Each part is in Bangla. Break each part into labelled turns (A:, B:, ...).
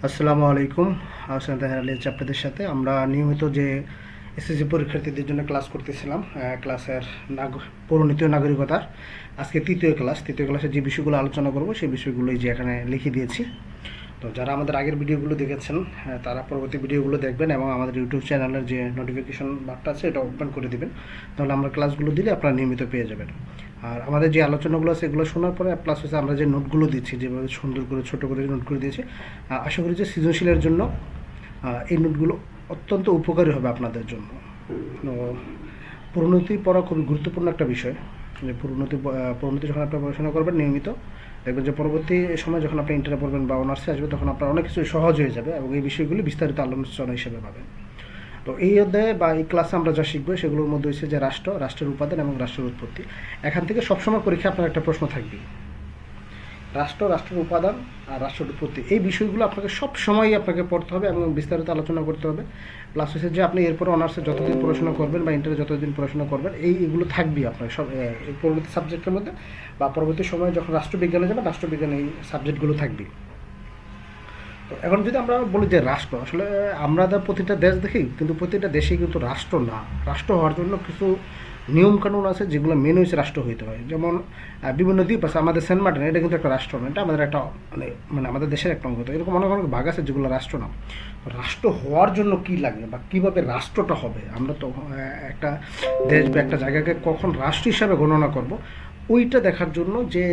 A: আসসালামু আলাইকুম। হাসান তাহের আলী আপনাদের সাথে আমরা নিয়মিত যে এসএসসি পরীক্ষার্থীদের জন্য ক্লাস করতেছিলাম, ক্লাসের পৌরনীতি ও নাগরিকতার আজকে তৃতীয় ক্লাসে যে বিষয়গুলো আলোচনা করব সেই বিষয়গুলোই যে এখানে লিখে দিয়েছি। তো যারা আমাদের আগের ভিডিওগুলো দেখেছেন তারা পরবর্তী ভিডিওগুলো দেখবেন এবং আমাদের ইউটিউব চ্যানেলের যে নোটিফিকেশন বারটা আছে এটা ওপেন করে দিবেন, তাহলে আমরা ক্লাসগুলো দিলে আপনারা নিয়মিত পেয়ে যাবেন। আর আমাদের যে আলোচনাগুলো আছে এগুলো শোনার পরে প্লাস হচ্ছে আমরা যে নোটগুলো দিচ্ছি, যেভাবে সুন্দর করে ছোটো করে নোট করে দিয়েছি, আশা করি যে সৃজনশীলের জন্য এই নোটগুলো অত্যন্ত উপকারী হবে আপনাদের জন্য। তো পরিণতি পড়া খুবই গুরুত্বপূর্ণ একটা বিষয়। যে পরিণতি যখন আপনি পড়াশোনা করবেন নিয়মিত, দেখবেন যে পরবর্তী সময় যখন আপনি ইন্টারে পড়বেন বা অনার্সে আসবে তখন আপনার অনেক কিছু সহজ হয়ে যাবে এবং এই বিষয়গুলি বিস্তারিত আলোচনা হিসেবে পাবেন। তো এই অধ্যায়ে বা এই ক্লাসে আমরা যা শিখবো সেগুলোর মধ্যে হচ্ছে যে রাষ্ট্রের উপাদান এবং রাষ্ট্রের উৎপত্তি। এখান থেকে সবসময় পরীক্ষা আপনার একটা প্রশ্ন থাকবে, রাষ্ট্রের উপাদান আর রাষ্ট্রের উৎপত্তি, এই বিষয়গুলো আপনাকে সব সময়ই আপনাকে পড়তে হবে এবং বিস্তারিত আলোচনা করতে হবে। প্লাস হচ্ছে যে আপনি এরপরে অনার্সে যতদিন পড়াশোনা করবেন বা ইন্টারে যতদিন পড়াশোনা করবেন এগুলো থাকবেই আপনার সব পরবর্তী সাবজেক্টের মধ্যে, বা পরবর্তী সময়ে যখন রাষ্ট্রবিজ্ঞানে যাবেন রাষ্ট্রবিজ্ঞানে এই সাবজেক্টগুলো থাকবেই। তো এখন যদি আমরা বলি যে রাষ্ট্র, আসলে আমরা প্রতিটা দেশ দেখি, কিন্তু প্রতিটা দেশেই কিন্তু রাষ্ট্র না। রাষ্ট্র হওয়ার জন্য কিছু নিয়মকানুন আছে যেগুলো মেন হয়েছে রাষ্ট্র হইতে হয়। যেমন বিভিন্ন দ্বীপ আছে, আমাদের সেন্ট মার্টিন এটা কিন্তু একটা রাষ্ট্র না, এটা আমাদের একটা মানে আমাদের দেশের একটা অঙ্গ। তো এরকম অনেক অনেক ভাগ আছে যেগুলো রাষ্ট্র না। রাষ্ট্র হওয়ার জন্য কি লাগে বা কীভাবে রাষ্ট্রটা হবে, আমরা তো একটা দেশ বা একটা জায়গাকে কখন রাষ্ট্র হিসাবে গণনা করব ওইটা দেখার জন্য যে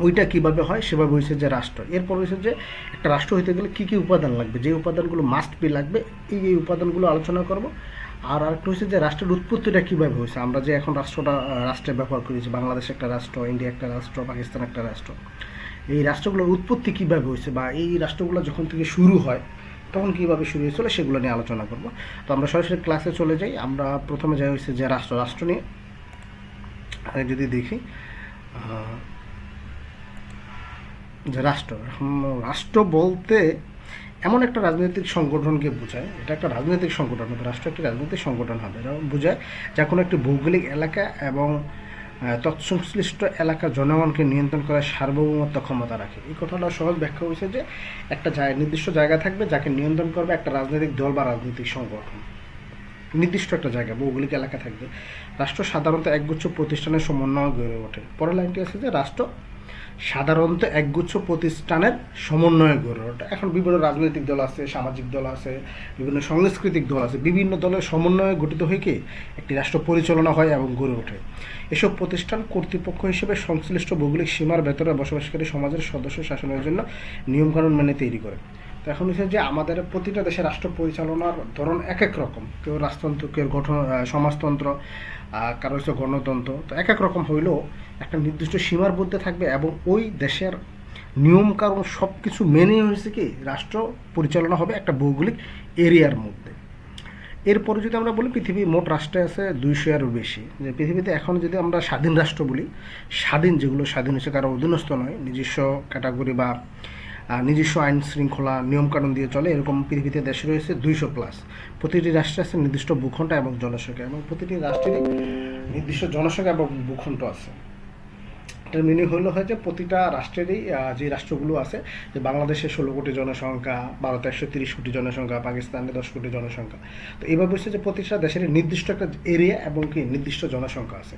A: ওইটা কিভাবে হয় সেভাবে হয়েছে যে রাষ্ট্র। এরপর হয়েছে যে একটা রাষ্ট্র হইতে গেলে কী কী উপাদান লাগবে, যে উপাদানগুলো মাস্ট বি লাগবে, এই উপাদানগুলো আলোচনা করব। আর আরেকটা হচ্ছে যে রাষ্ট্রের উৎপত্তিটা কীভাবে হয়েছে, আমরা যে এখন রাষ্ট্রে ব্যবহার করেছি, বাংলাদেশ একটা রাষ্ট্র, ইন্ডিয়া একটা রাষ্ট্র, পাকিস্তান একটা রাষ্ট্র, এই রাষ্ট্রগুলোর উৎপত্তি কীভাবে হয়েছে বা এই রাষ্ট্রগুলো যখন থেকে শুরু হয় তখন কীভাবে শুরু হয়েছিল সেগুলো নিয়ে আলোচনা করব। তো আমরা সরাসরি ক্লাসে চলে যাই। আমরা প্রথমে যাই হচ্ছে যে রাষ্ট্র নিয়ে যদি দেখি যে রাষ্ট্র বলতে এমন একটা রাজনৈতিক সংগঠনকে বোঝায়, এটা একটা রাজনৈতিক সংগঠন হবে, রাষ্ট্র একটি রাজনৈতিক সংগঠন হবে, এটা বোঝায় যা কোনো একটি ভৌগোলিক এলাকা এবং তৎসংশ্লিষ্ট এলাকার জনগণকে নিয়ন্ত্রণ করার সার্বভৌমত্ব ক্ষমতা রাখে। এই কথাটা সহজ ব্যাখ্যা হয়েছে যে একটা নির্দিষ্ট জায়গা থাকবে যাকে নিয়ন্ত্রণ করবে একটা রাজনৈতিক দল বা রাজনৈতিক সংগঠন, নির্দিষ্ট একটা জায়গা ভৌগোলিক এলাকা থাকবে। রাষ্ট্র সাধারণত একগুচ্ছ প্রতিষ্ঠানের সমন্বয়ে গড়ে ওঠে। পরের লাইনটি আছে যে রাষ্ট্র সাধারণত একগুচ্ছ প্রতিষ্ঠানের সমন্বয়ে গড়ে ওঠে। এখন বিভিন্ন রাজনৈতিক দল আছে, সামাজিক দল আছে, বিভিন্ন সাংস্কৃতিক দল আছে, বিভিন্ন দলের সমন্বয়ে গঠিত হয়ে কি একটি রাষ্ট্র পরিচালনা হয় এবং গড়ে ওঠে। এসব প্রতিষ্ঠান কর্তৃপক্ষ হিসেবে সংশ্লিষ্ট ভৌগোলিক সীমার ভেতরে বসবাসকারী সমাজের সদস্য শাসনের জন্য নিয়মকানুন মেনে তৈরি করে। তো এখন হচ্ছে যে আমাদের প্রতিটা দেশে রাষ্ট্র পরিচালনার ধরন এক এক রকম, কেউ রাজতন্ত্র, কেউ সমাজতন্ত্র, কারো হচ্ছে গণতন্ত্র। তো এক এক রকম হইলেও একটা নির্দিষ্ট সীমার মধ্যে থাকবে এবং ওই দেশের নিয়মকানুন সব কিছু মেনে হয়েছে কি রাষ্ট্র পরিচালনা হবে একটা ভৌগোলিক এরিয়ার মধ্যে। এরপরে যদি আমরা বলি পৃথিবী মোট রাষ্ট্রে আছে 200-এরও বেশি। যে পৃথিবীতে এখন যদি আমরা স্বাধীন রাষ্ট্র বলি, যেগুলো স্বাধীন হচ্ছে কারো অধীনস্থ নয়, নিজস্ব ক্যাটাগরি বা নিজস্ব আইন শৃঙ্খলা নিয়মকানুন দিয়ে চলে, এরকম পৃথিবীতে দেশ রয়েছে 200+। প্রতিটি রাষ্ট্রে আছে নির্দিষ্ট ভূখণ্ড এবং জনসংখ্যা, এবং প্রতিটি রাষ্ট্রেরই নির্দিষ্ট জনসংখ্যা এবং ভূখণ্ড আছে। এটার মিনিং হলো হয় যে প্রতিটা রাষ্ট্রেরই যে রাষ্ট্রগুলো আছে, যে বাংলাদেশে 16 কোটি জনসংখ্যা, ভারতে 130 কোটি জনসংখ্যা, পাকিস্তানে 10 কোটি জনসংখ্যা। তো এইভাবে হচ্ছে যে প্রতিটা দেশের নির্দিষ্ট একটা এরিয়া এবং কি নির্দিষ্ট জনসংখ্যা আছে।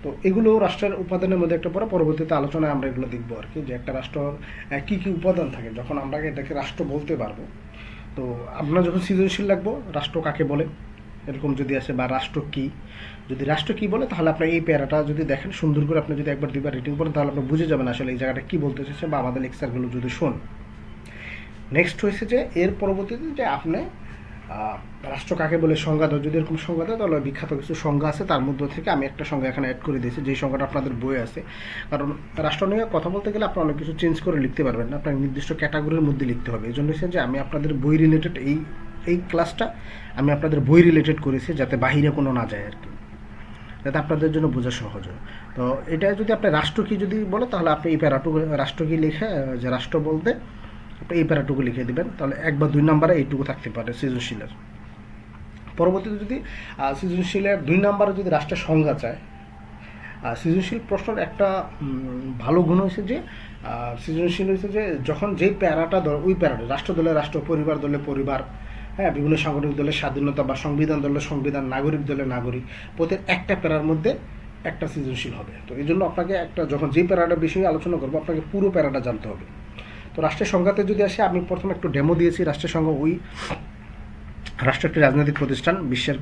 A: তো এগুলো রাষ্ট্রের উপাদানের মধ্যে একটা পরবর্তীতে আলোচনায় আমরা এগুলো দেখবো আর কি, যে একটা রাষ্ট্রের কী কী উপাদান থাকে যখন আমরা এটাকে রাষ্ট্র বলতে পারবো। তো আপনার যখন সৃজনশীল লাগবো রাষ্ট্র কাকে বলে এরকম যদি আসে, বা রাষ্ট্র কী, যদি রাষ্ট্র কী বলে তাহলে আপনার এই প্যারাটা যদি দেখেন সুন্দর করে, আপনি যদি একবার দুইবার রিডিং করেন তাহলে আপনি বুঝে যাবেন আসলে এই জায়গাটা কী বলতে এসেছে, বা আমাদের লেকচারগুলো যদি শোন। নেক্সট হয়েছে যে এর পরবর্তীতে যে আপনি রাষ্ট্র কাকে বলে সংজ্ঞা দাও, যদি এরকম সংজ্ঞা দেয় তাহলে বিখ্যাত কিছু সংজ্ঞা আছে, তার মধ্যে থেকে আমি একটা সংজ্ঞা এখানে অ্যাড করে দিয়েছি, যেই সংজ্ঞাটা আপনাদের বই আছে। কারণ রাষ্ট্র নিয়ে কথা বলতে গেলে আপনি অনেক কিছু চেঞ্জ করে লিখতে পারবেন না, আপনার নির্দিষ্ট ক্যাটাগরির মধ্যে লিখতে হবে। এই জন্য হচ্ছে যে আমি আপনাদের বই রিলেটেড এই ক্লাসটা আমি আপনাদের বই রিলেটেড করেছি, যাতে বাহিরে কোনো না যায় আর কি, যাতে আপনাদের জন্য বোঝা সহজ হয়। তো এটা যদি আপনি রাষ্ট্র কি যদি বলে তাহলে আপনি এই প্যারাটুকু রাষ্ট্র কি লিখে, যে রাষ্ট্র বলতে আপনি এই প্যারাটুকু লিখে দেবেন, তাহলে 1 বা 2 নাম্বারে এইটুকু থাকতে পারে সৃজনশীলের। পরবর্তীতে যদি সৃজনশীলের 2 নাম্বারে যদি রাষ্ট্রের সংজ্ঞা চায়, সৃজনশীল প্রশ্নের একটা ভালো গুণ হয়েছে যে সৃজনশীল হয়েছে যে যখন যেই প্যারাটা ওই প্যারাটা রাষ্ট্র দলে রাষ্ট্র, পরিবার দলে পরিবার, হ্যাঁ, বিভিন্ন সাংগঠনিক দলের স্বাধীনতা বা সংবিধান দলের সংবিধান, নাগরিক দলে নাগরিক, প্রত্যেক একটা প্যারার মধ্যে একটা সৃজনশীল হবে। তো এই জন্য আপনাকে একটা যখন যেই প্যারাটা বিষয়ে আলোচনা করবো আপনাকে পুরো প্যারাটা জানতে হবে। তো রাষ্ট্রের সংঘাতে যদি আসে, আমি প্রথমে একটু ডেমো দিয়েছি। রাষ্ট্রের সংঘ রাষ্ট্র একটি রাজনৈতিক প্রতিষ্ঠান, বিশ্বের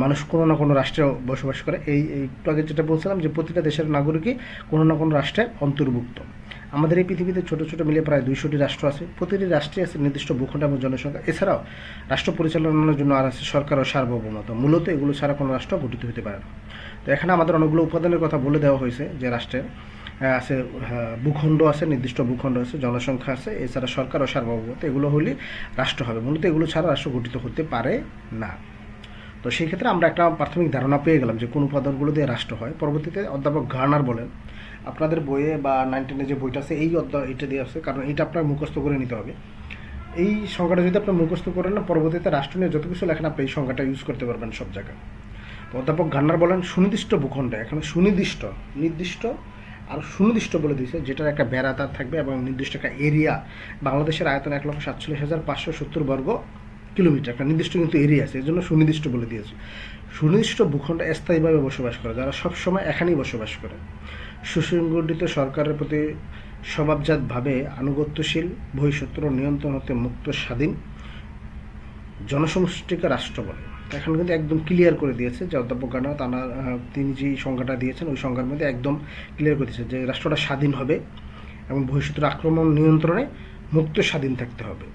A: মানুষ কোনো না কোনো রাষ্ট্রে বসবাস করে। একটু আগে যেটা বলছিলাম যে প্রতিটা দেশের নাগরিকই কোনো না কোনো রাষ্ট্রে অন্তর্ভুক্ত। আমাদের এই পৃথিবীতে ছোটো ছোটো মিলে প্রায় 200টি রাষ্ট্র আছে। প্রতিটি রাষ্ট্রে আছে নির্দিষ্ট ভূখণ্ড এবং জনসংখ্যা। এছাড়াও রাষ্ট্র পরিচালনার জন্য আর আছে সরকার ও সার্বভৌমত্ব। মূলত এগুলো ছাড়া কোনো রাষ্ট্র গঠিত হতে পারে না। তো এখানে আমাদের অনেকগুলো উপাদানের কথা বলে দেওয়া হয়েছে যে রাষ্ট্রের আছে ভূখণ্ড আছে, নির্দিষ্ট ভূখণ্ড আছে, জনসংখ্যা আছে, এছাড়া সরকার ও সার্বভৌমত্ব। এগুলো হলে রাষ্ট্র হবে। মূলত এগুলো ছাড়া রাষ্ট্র গঠিত হতে পারে না। তো সেই ক্ষেত্রে আমরা একটা প্রাথমিক ধারণা পেয়ে গেলাম যে কোন উপাদানগুলো দিয়ে রাষ্ট্র হয়। পরবর্তীতে অধ্যাপক গার্নার বলেন, আপনাদের বইয়ে বা 9-10 যে বইটা আছে এই এটা দিয়ে আছে, কারণ এটা আপনার মুখস্থ করে নিতে হবে। এই সংখ্যাটা যদি আপনার মুখস্থ করেন না, পরবর্তীতে রাষ্ট্র নিয়ে যত কিছু লেখেন আপনি এই সংখ্যাটা ইউজ করতে পারবেন সব জায়গায়। তো অধ্যাপক গার্নার বলেন সুনির্দিষ্ট ভূখণ্ডে, এখানে সুনির্দিষ্ট, নির্দিষ্ট আর সুনির্দিষ্ট বলে দিয়েছে, যেটার একটা বেড়াতার থাকবে এবং নির্দিষ্ট একটা এরিয়া। বাংলাদেশের আয়তন 1,47,570 বর্গ কিলোমিটার, একটা নির্দিষ্ট কিন্তু এরিয়া আছে, এর জন্য সুনির্দিষ্ট বলে দিয়েছে। সুনির্দিষ্ট ভূখণ্ডে স্থায়ীভাবে বসবাস করে, যারা সবসময় এখানেই বসবাস করে। সুসংগঠিত সরকারের প্রতি স্বভাবজাতভাবে আনুগত্যশীল, বহিঃশত্রু নিয়ন্ত্রণ হতে মুক্ত, স্বাধীন জনসমষ্টিকে রাষ্ট্র বলে। এখন কিন্তু একদম ক্লিয়ার করে দিয়েছে যে অধ্যাপক গার্নার তিনি যে সংজ্ঞাটা দিয়েছেন ওই সংজ্ঞার মধ্যে একদম ক্লিয়ার করে দিয়েছে যে রাষ্ট্রটা স্বাধীন হবে এবং বহিঃশত্রুর আক্রমণ নিয়ন্ত্রণে মুক্ত, স্বাধীন থাকতে হবে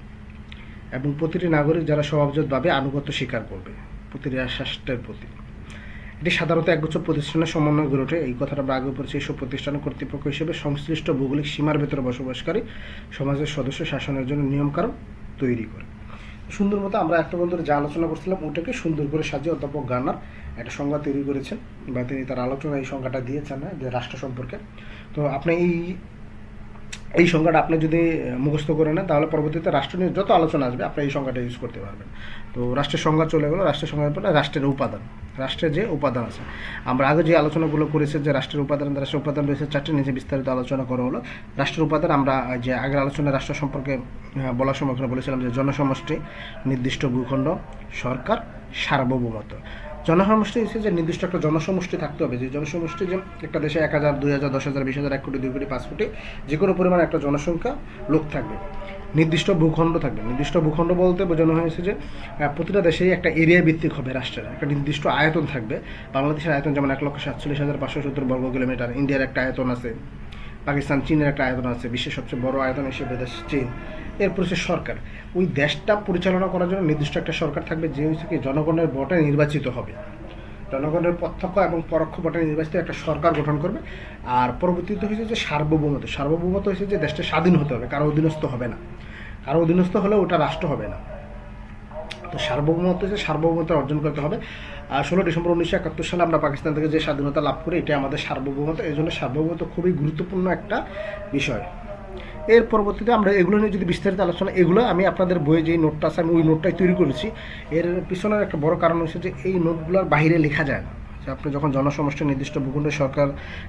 A: এবং প্রতিটি নাগরিক যারা স্বভাবজাতভাবে আনুগত্য স্বীকার করবে প্রতিটি রাষ্ট্রের প্রতি। এটি সাধারণত একগুচ্ছ প্রতিষ্ঠানের সমন্বয় গড়ে ওঠে। এই কথাটা আমরা আগে পড়েছি। এইসব প্রতিষ্ঠানের কর্তৃপক্ষ হিসেবে সংশ্লিষ্ট ভৌগোলিক সীমার ভেতরে বসবাসকারী সমাজের সদস্য শাসনের জন্য নিয়মকানুন তৈরি করে। সুন্দর মতো আমরা একটা বন্ধুরা যা আলোচনা করছিলাম ওটাকে সুন্দর করে সাজিয়ে অধ্যাপক গার্নার একটা সংজ্ঞা তৈরি করেছেন বা তিনি তার আলোচনা এই সংজ্ঞাটা দিয়েছেন না যে রাষ্ট্র সম্পর্কে। তো আপনি এই সংজ্ঞাটা আপনি যদি মুখস্থ করে নেন তাহলে পরবর্তীতে রাষ্ট্র নিয়ে যত আলোচনা আসবে আপনি এই সংজ্ঞাটা ইউজ করতে পারবেন। তো রাষ্ট্রের সংজ্ঞা চলে গেলো। রাষ্ট্রের সংজ্ঞার পরে রাষ্ট্রের উপাদান, রাষ্ট্রের যে উপাদান আছে, আমরা আগে যে আলোচনাগুলো করেছি যে রাষ্ট্রের উপাদান রয়েছে 4টি, নিচে বিস্তারিত আলোচনা করা হলো। রাষ্ট্রের উপাদান আমরা যে আগের আলোচনায় রাষ্ট্র সম্পর্কে বলার সময় ওখানে বলেছিলাম যে জনসমষ্টি, নির্দিষ্ট ভূখণ্ড, সরকার, সার্বভৌমত্ব। জনসমষ্টি হচ্ছে যে নির্দিষ্ট একটা জনসমষ্টি থাকতে হবে, যে জনসমষ্টি যে একটা দেশে 1,000, 2,000, 10,000, 20,000, 1 কোটি, 2 কোটি, 5 কোটি যে কোনো পরিমাণে একটা জনসংখ্যা লোক থাকবে। নির্দিষ্ট ভূখণ্ড থাকবে। নির্দিষ্ট ভূখণ্ড বলতে বোঝানো হয়েছে যে প্রতিটা দেশেই একটা এরিয়া ভিত্তিক হবে রাষ্ট্রের, একটা নির্দিষ্ট আয়তন থাকবে। বাংলাদেশের আয়তন যেমন 1,47,570 বর্গ কিলোমিটার, ইন্ডিয়ার একটা আয়তন আছে, পাকিস্তান, চীনের একটা আয়তন আছে, বিশ্বের সবচেয়ে বড় আয়তন হিসেবে দেশ চীন। এরপর হচ্ছে সরকার, ওই দেশটা পরিচালনা করার জন্য নির্দিষ্ট একটা সরকার থাকবে যে হচ্ছে কি জনগণের ভোটে নির্বাচিত হবে, জনগণের প্রত্যক্ষ এবং পরোক্ষ ভোটে নির্বাচিত একটা সরকার গঠন করবে। আর পরবর্তীতে হয়েছে যে সার্বভৌমত্ব। সার্বভৌমত্ব হয়েছে যে দেশটা স্বাধীন হতে হবে, কারো অধীনস্থ হবে না, কারো অধীনস্থ হলে ওটা রাষ্ট্র হবে না। তো সার্বভৌমত্ব হচ্ছে সার্বভৌমত্ব অর্জন করতে হবে। আর 16 ডিসেম্বর 1971 সালে আমরা পাকিস্তান থেকে যে স্বাধীনতা লাভ করি এটা আমাদের সার্বভৌমত্ব। এই জন্য সার্বভৌমত্ব খুবই গুরুত্বপূর্ণ একটা বিষয়। এর পরবর্তীতে আমরা এগুলো নিয়ে যদি বিস্তারিত আলোচনা, এগুলো আমি আপনাদের বইয়ে যেই নোটটা আছে আমি ওই নোটটাই তৈরি করেছি। এর পিছনের একটা বড় কারণ হচ্ছে যে এই নোটগুলোর বাইরে লেখা যায় না। যে আপনি যখন জনসমষ্টি, নির্দিষ্ট ভূখণ্ডে সরকার,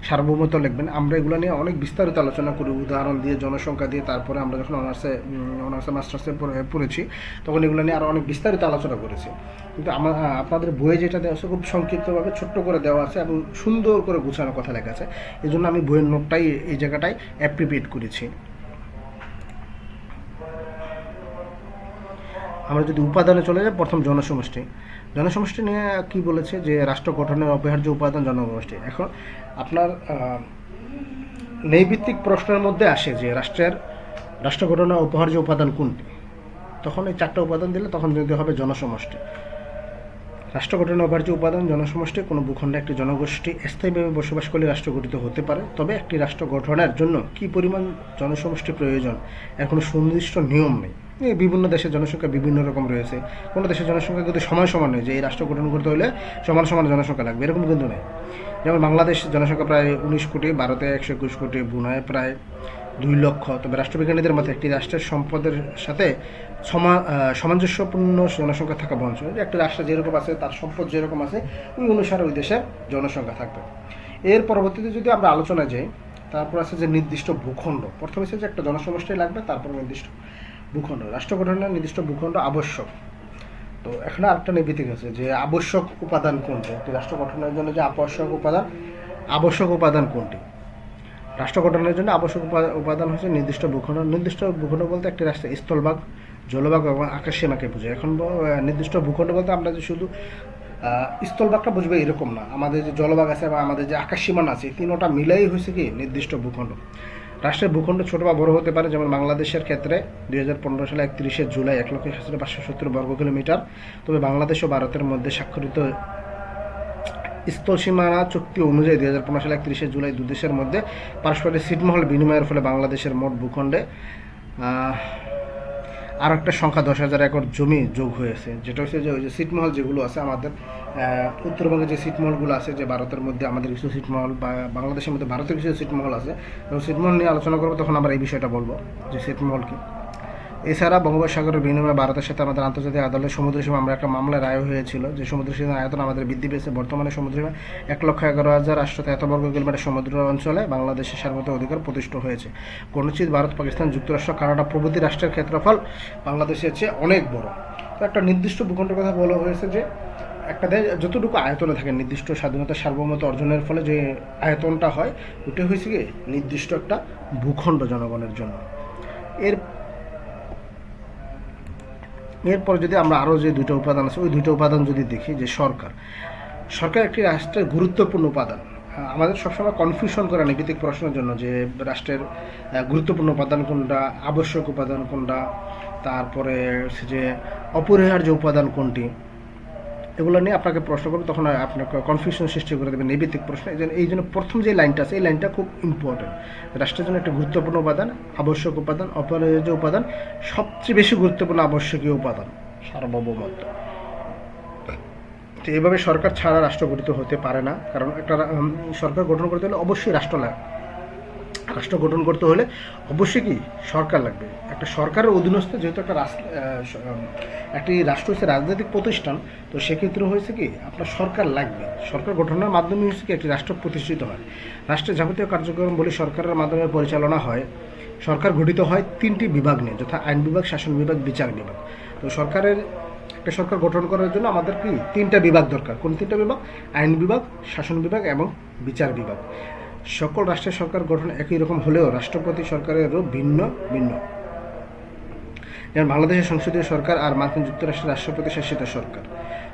A: সার্বভৌমত্ব লিখবেন, আমরা এগুলো নিয়ে অনেক বিস্তারিত আলোচনা করি, উদাহরণ দিয়ে, জনসংখ্যা দিয়ে। তারপরে আমরা যখন অনার্সে মাস্টার্সে পড়েছি তখন এগুলো নিয়ে আরও অনেক বিস্তারিত আলোচনা করেছি। কিন্তু আপনাদের বইয়ে যেটা দেওয়া আছে খুব সংক্ষিপ্তভাবে ছোট্ট করে দেওয়া আছে এবং সুন্দর করে গুছানো কথা লেখা আছে। এই জন্য আমি বইয়ের নোটটাই এই জায়গাটায় অ্যাপ্রিপিয়েট করেছি। আমরা যদি উপাদানে চলে যাই, প্রথম জনসমষ্টি। জনসমষ্টি নিয়ে কি বলেছে যে রাষ্ট্র গঠনের অপরিহার্য উপাদান জনসমষ্টি। এখন আপনার নৈভিত্তিক প্রশ্নের মধ্যে আসে যে রাষ্ট্র গঠনের অপরিহার্য উপাদান কোনটি, তখন এই 4টা উপাদান দিলে তখন যদি হবে জনসমষ্টি। রাষ্ট্র গঠনের অপরিহার্য উপাদান জনসমষ্টি। কোনো ভূখণ্ডে একটি জনগোষ্ঠী স্থায়ীভাবে বসবাস করলে রাষ্ট্র গঠিত হতে পারে, তবে একটি রাষ্ট্র গঠনের জন্য কী পরিমাণ জনসমষ্টি প্রয়োজন এর কোনো সুনির্দিষ্ট নিয়ম নেই। বিভিন্ন দেশের জনসংখ্যা বিভিন্ন রকম রয়েছে। কোনো দেশের জনসংখ্যা কিন্তু সমান সমান নয় যে এই রাষ্ট্র গঠন করতে হলে সমান সমান জনসংখ্যা লাগবে, এরকম কিন্তু নেই। যেমন বাংলাদেশ জনসংখ্যা প্রায় 19 কোটি, ভারতে 121 কোটি, ব্রুনাইয়ে প্রায় 2 লক্ষ। তবে রাষ্ট্রবিজ্ঞানীদের মতে একটি রাষ্ট্রের সম্পদের সাথে সামঞ্জস্যপূর্ণ জনসংখ্যা থাকা বাঞ্ছনীয়। একটি রাষ্ট্র যেরকম আছে তার সম্পদ যেরকম আছে ওই অনুসারে ওই দেশের জনসংখ্যা থাকবে। এর পরবর্তীতে যদি আমরা আলোচনা যাই, তারপর আছে যে নির্দিষ্ট ভূখণ্ড। প্রথমে আছে যে একটা জনসমষ্টি লাগবে, তারপর নির্দিষ্ট ভূখণ্ড। রাষ্ট্র গঠনের নির্দিষ্ট ভূখণ্ড আবশ্যক। তো এখানে আরেকটা নির্বিতিক আছে যে আবশ্যক উপাদান কোনটি, একটি রাষ্ট্র গঠনের জন্য যে আবশ্যক উপাদান কোনটি। রাষ্ট্র গঠনের জন্য আবশ্যক উপাদান হচ্ছে নির্দিষ্ট ভূখণ্ড। নির্দিষ্ট ভূখণ্ড বলতে একটি রাষ্ট্রের স্থলভাগ, জলভাগ এবং আকাশ সীমাকে বোঝায়। এখন নির্দিষ্ট ভূখণ্ড বলতে আমরা যে শুধু স্থলভাগটা বুঝবে এরকম না, আমাদের যে জলভাগ আছে বা আমাদের যে আকাশ সীমানা আছে, তিনটা মিলাই হয়েছে কি নির্দিষ্ট ভূখণ্ড। রাষ্ট্রের ভূখণ্ড ছোট বা বড় হতে পারে, যেমন বাংলাদেশের ক্ষেত্রে 2015 সালে 31শে জুলাই 1,570 বর্গ কিলোমিটার। তবে বাংলাদেশ ও ভারতের মধ্যে স্বাক্ষরিত স্থল সীমানা চুক্তি অনুযায়ী 2015 সালে 31শে জুলাই দুই দেশের মধ্যে পারস্পরিক ছিটমহল বিনিময়ের ফলে বাংলাদেশের মোট ভূখণ্ডে আর একটা সংখ্যা 10,000 একর জমি যোগ হয়েছে, যেটা হচ্ছে যে ওই যে ছিটমহল যেগুলো আছে আমাদের উত্তরবঙ্গে যে ছিটমহলগুলো আছে, যে ভারতের মধ্যে আমাদের কিছু ছিটমহল বা বাংলাদেশের মধ্যে ভারতের কিছু ছিটমহল আছে, এবং ছিটমহল নিয়ে আলোচনা করবো, তখন আমরা এই বিষয়টা বলবো যে ছিটমহল কী। এছাড়া বঙ্গোপসাগরের বিনিময়ে ভারতের সাথে আমাদের আন্তর্জাতিক আদালতে সমুদ্র সীমা আমরা একটা মামলায় রায় হয়েছিল যে সমুদ্র সীমার আয়তন আমাদের বৃদ্ধি পেয়েছে। বর্তমানে সমুদ্র সীমা 1,11,800 বর্গ কিলোমিটার সমুদ্র অঞ্চলে বাংলাদেশের সার্বভৌম অধিকার প্রতিষ্ঠিত হয়েছে। গণচিত ভারত, পাকিস্তান, যুক্তরাষ্ট্র, কানাডা প্রভৃতি রাষ্ট্রের ক্ষেত্রফল বাংলাদেশের চেয়ে অনেক বড়। তো একটা নির্দিষ্ট ভূখণ্ডের কথা বলা হয়েছে যে একটা দেশ যতটুকু আয়তনে থাকে, নির্দিষ্ট স্বাধীনতা সার্বভৌমত্ব অর্জনের ফলে যে আয়তনটা হয়, ওটা হয়েছে কি নির্দিষ্ট একটা ভূখণ্ড জনগণের জন্য। এরপর যদি আমরা আরও যে দুটো উপাদান আছে, ওই দুটো উপাদান যদি দেখি, যে সরকার একটি রাষ্ট্রের গুরুত্বপূর্ণ উপাদান। আমাদের সবসময় কনফিউশন করে নৈতিক প্রশ্নের জন্য যে রাষ্ট্রের গুরুত্বপূর্ণ উপাদান কোনটা, আবশ্যক উপাদান কোনটা, তারপরে যে অপরিহার্য উপাদান কোনটি, এগুলো নিয়ে আপনাকে প্রশ্ন করবে, তখন আপনাকে কনফিউশন সৃষ্টি করে দেবে নৈতিক প্রশ্ন। এই জন্য প্রথম যে লাইনটা আছে, এই লাইনটা খুব ইম্পর্টেন্ট। রাষ্ট্রের জন্য একটা গুরুত্বপূর্ণ উপাদান, আবশ্যক উপাদান, অপরিহার্য উপাদান, সবচেয়ে বেশি গুরুত্বপূর্ণ আবশ্যকীয় উপাদান, সার্বভৌমত্ব। তো এইভাবে সরকার ছাড়া রাষ্ট্র গঠিত হতে পারে না, কারণ একটা সরকার গঠন করতে হলে অবশ্যই রাষ্ট্র গঠন করতে হলে অবশ্যই কি সরকার লাগবে। একটা সরকারের অধীনস্থ যেহেতু একটি রাষ্ট্র হচ্ছে রাজনৈতিক প্রতিষ্ঠান, তো সেক্ষেত্রে হয়েছে কি আপনার সরকার লাগবে। সরকার গঠনের মাধ্যমে হচ্ছে কি একটি রাষ্ট্র প্রতিষ্ঠিত হয়। রাষ্ট্রের যাবতীয় কার্যক্রম বলে সরকারের মাধ্যমে পরিচালনা হয়। সরকার গঠিত হয় 3টি বিভাগ নিয়ে, যথা আইন বিভাগ, শাসন বিভাগ, বিচার বিভাগ। তো একটা সরকার গঠন করার জন্য আমাদের কি 3টা বিভাগ দরকার। কোন 3টা বিভাগ? আইন বিভাগ, শাসন বিভাগ এবং বিচার বিভাগ। সকল রাষ্ট্রের সরকার গঠন একই রকম হলেও রাষ্ট্রপতি সরকারেরও ভিন্ন ভিন্ন। যেমন বাংলাদেশের সংসদীয় সরকার আর মার্কিন যুক্তরাষ্ট্রের রাষ্ট্রপতি শাসিত সরকার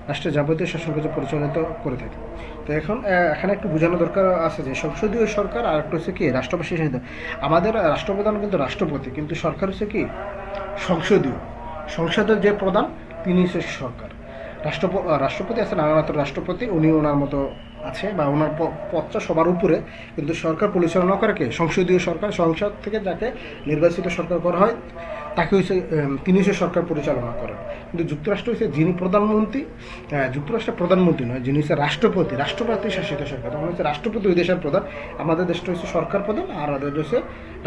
A: রাষ্ট্রের যাবতীয় শাসনকার্য পরিচালিত করে থাকে। তো এখানে একটু বোঝানো দরকার আছে যে সংসদীয় সরকার আর একটা হচ্ছে কি রাষ্ট্রপতি শাসিত। আমাদের রাষ্ট্রপ্রধান কিন্তু রাষ্ট্রপতি, কিন্তু সরকার হচ্ছে কি সংসদীয়। সংসদের যে প্রধান তিনি হচ্ছে সরকার। রাষ্ট্রপতি আছে নানামাত্র রাষ্ট্রপতি, উনি ওনার মতো আছে বা ওনার পদটা সবার উপরে, কিন্তু সরকার পরিচালনা করে কে? সংসদীয় সরকার। সংসদ থেকে যাকে নির্বাচিত সরকার করা হয় তাকে তিনি হচ্ছে সরকার পরিচালনা করেন। কিন্তু যুক্তরাষ্ট্র হচ্ছে যিনি প্রধানমন্ত্রী, যুক্তরাষ্ট্রের প্রধানমন্ত্রী নয়, যিনি হচ্ছে রাষ্ট্রপতি শাসিত সরকার। তখন হচ্ছে রাষ্ট্রপতি ওই দেশের প্রধান। আমাদের দেশটা হচ্ছে সরকার প্রধান আর ওদের হচ্ছে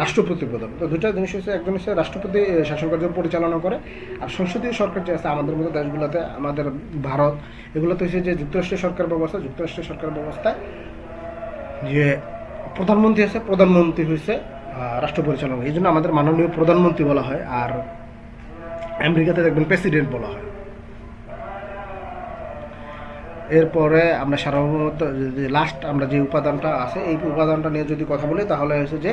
A: রাষ্ট্রপতি প্রধান। তো দুটা জিনিস হচ্ছে, একজন হচ্ছে রাষ্ট্রপতি শাসন কার্য পরিচালনা করে, আর সংসদীয় সরকার যে আছে আমাদের মতো দেশগুলোতে, আমাদের ভারত এগুলোতে হচ্ছে যে যুক্তরাষ্ট্রের সরকার ব্যবস্থায় যে প্রধানমন্ত্রী আছে, প্রধানমন্ত্রী হচ্ছে রাষ্ট্র পরিচালনা। এই জন্য আমাদের মাননীয় প্রধানমন্ত্রী বলা হয়, আর আমেরিকাতে দেখবেন প্রেসিডেন্ট বলা হয়। এরপরে আমরা সার্বভৌমত্ব লাস্ট আমরা যে উপাদানটা আছে, এই উপাদানটা নিয়ে যদি কথা বলি, তাহলে হচ্ছে যে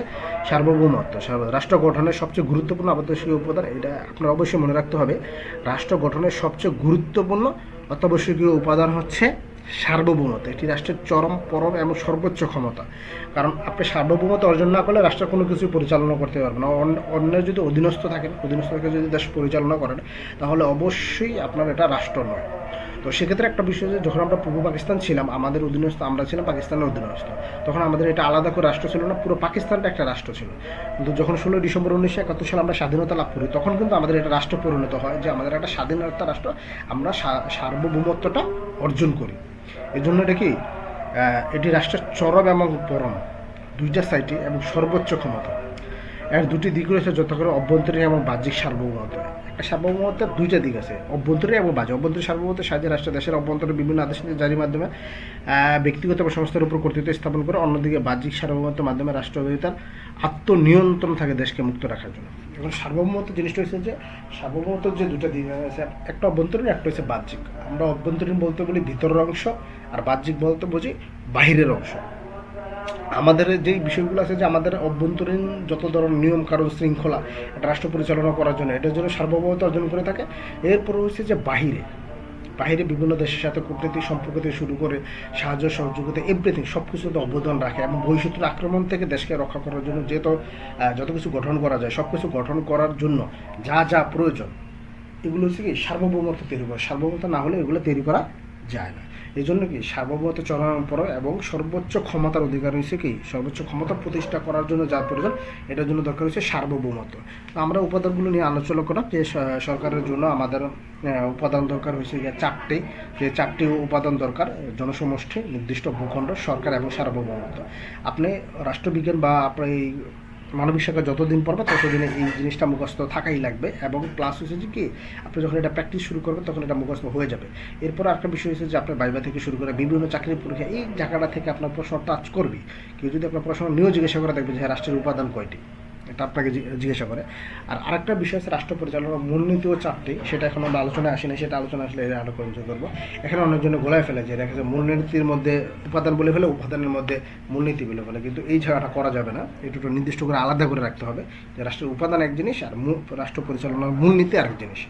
A: সার্বভৌমত্ব। রাষ্ট্র গঠনের সবচেয়ে গুরুত্বপূর্ণ অত্যাবশ্যকীয় উপাদান, এটা আপনার অবশ্যই মনে রাখতে হবে। রাষ্ট্র গঠনের সবচেয়ে গুরুত্বপূর্ণ অত্যাবশ্যকীয় উপাদান হচ্ছে সার্বভৌমত্ব। এটি রাষ্ট্রের পরম এবং সর্বোচ্চ ক্ষমতা। কারণ আপনি সার্বভৌমত্ব অর্জন না করলে রাষ্ট্র কোনো কিছু পরিচালনা করতে পারবে না। অন্যের যদি অধীনস্থ থেকে যদি দেশ পরিচালনা করেন, তাহলে অবশ্যই আপনার এটা রাষ্ট্র নয়। তো সেক্ষেত্রে একটা বিষয়, যে যখন আমরা পূর্ব পাকিস্তান ছিলাম, আমাদের অধীনস্থ, আমরা ছিলাম পাকিস্তানের অধীনস্থ, তখন আমাদের এটা আলাদা করে রাষ্ট্র ছিল না, পুরো পাকিস্তানটা একটা রাষ্ট্র ছিল। কিন্তু যখন 16 ডিসেম্বর 1971 সালে আমরা স্বাধীনতা লাভ করি, তখন কিন্তু আমাদের এটা রাষ্ট্র পরিণত হয়, যে আমাদের একটা স্বাধীনতা রাষ্ট্র, আমরা সার্বভৌমত্বটা অর্জন করি। এই জন্য এটা কি এটি রাষ্ট্রের চরম এবং পরম দুইটা সাইটে এবং সর্বোচ্চ ক্ষমতা। এর দুটি দিক রয়েছে যত করে অভ্যন্তরীণ এবং বাহ্যিক সার্বভৌমত্ব। একটা সার্বভৌমত্বের দুইটা দিক আছে, অভ্যন্তরীণ এবং বাহ্যিক। অভ্যন্তরীণ সার্বভৌমত্ব সাহায্যে রাষ্ট্র দেশের অভ্যন্তরে বিভিন্ন আদেশ জারির মাধ্যমে ব্যক্তিগত এবং সংস্থার উপর কর্তৃত্ব স্থাপন করে। অন্যদিকে বাহ্যিক সার্বভৌমত্বের মাধ্যমে রাষ্ট্রীয়তার আত্মনিয়ন্ত্রণ থাকে দেশকে মুক্ত রাখার জন্য। এখন সার্বভৌমত্ব জিনিসটা হচ্ছে যে সার্বভৌমত্বের যে দুটো দিক আছে, একটা অভ্যন্তরীণ, একটা হচ্ছে বাহ্যিক। আমরা অভ্যন্তরীণ বলতে বলি ভিতরের অংশ, আর বাহ্যিক বলতে বুঝি বাহিরের অংশ। আমাদের যেই বিষয়গুলো আছে যে আমাদের অভ্যন্তরীণ যত ধরনের নিয়ম কারণ শৃঙ্খলা একটা রাষ্ট্র পরিচালনা করার জন্য এটার জন্য সার্বভৌমত্ব অর্জন করে থাকে। এরপর হচ্ছে যে বাহিরে বাহিরে বিভিন্ন দেশের সাথে কূটনৈতিক সম্পর্ক থেকে শুরু করে সাহায্য সহযোগিতা এভরিথিং সব কিছুতে অবদান রাখে এবং বহিঃশত্রুর আক্রমণ থেকে দেশকে রক্ষা করার জন্য যত কিছু গঠন করা যায় সব কিছু গঠন করার জন্য যা যা প্রয়োজন এগুলো হচ্ছে কি সার্বভৌমত্ব তৈরি করা। সার্বভৌমত্ব না হলে এগুলো তৈরি করা যায় না। এই জন্য কি সার্বভৌমত্ব চলার পর এবং সর্বোচ্চ ক্ষমতার অধিকার হচ্ছে কি সর্বোচ্চ ক্ষমতা প্রতিষ্ঠা করার জন্য যা প্রয়োজন এটার জন্য দরকার হচ্ছে সার্বভৌমত্ব। আমরা উপাদানগুলো নিয়ে আলোচনা করলাম যে সরকারের জন্য আমাদের উপাদান দরকার হয়েছে চারটি উপাদান দরকার: জনসমষ্টি, নির্দিষ্ট ভূখণ্ড, সরকার এবং সার্বভৌমত্ব। আপনি রাষ্ট্রবিজ্ঞান বা আপনার এই মানবিক শাখা যতদিন পড়বে ততদিনে এই জিনিসটা মুখস্থ থাকাই লাগবে এবং প্লাস হচ্ছে যে কি আপনি যখন এটা প্র্যাকটিস শুরু করবেন তখন এটা মুখস্থ হয়ে যাবে। এরপর আরেকটা বিষয় হচ্ছে যে আপনার ভাইভা থেকে শুরু করে বিভিন্ন চাকরির পরীক্ষা এই জায়গাটা থেকে আপনার প্রশ্ন টাচ করবি। কেউ যদি আপনার প্রশ্ন নিয়েও জিজ্ঞাসা করে দেখবে যে হ্যাঁ রাষ্ট্রের উপাদান কয়টি, এটা আপনাকে জিজ্ঞাসা করে। আর আরেকটা বিষয় আছে রাষ্ট্র পরিচালনার মূলনীতি ও চারটি, সেটা এখন আমরা আলোচনায় আসি না, সেটা আলোচনা আসলে আরও কনসিডার করবো। এখানে অনেকজন গোলায় ফেলে যে দেখা যাচ্ছে মূলনীতির মধ্যে উপাদান বলে ফেলে, উপাদানের মধ্যে মূলনীতি বলে ফেলে, কিন্তু এই জায়গাটা করা যাবে না। এই দুটো নির্দিষ্ট করে আলাদা করে রাখতে হবে যে রাষ্ট্রের উপাদান এক জিনিস আর রাষ্ট্র পরিচালনার মূলনীতি আরেক জিনিস।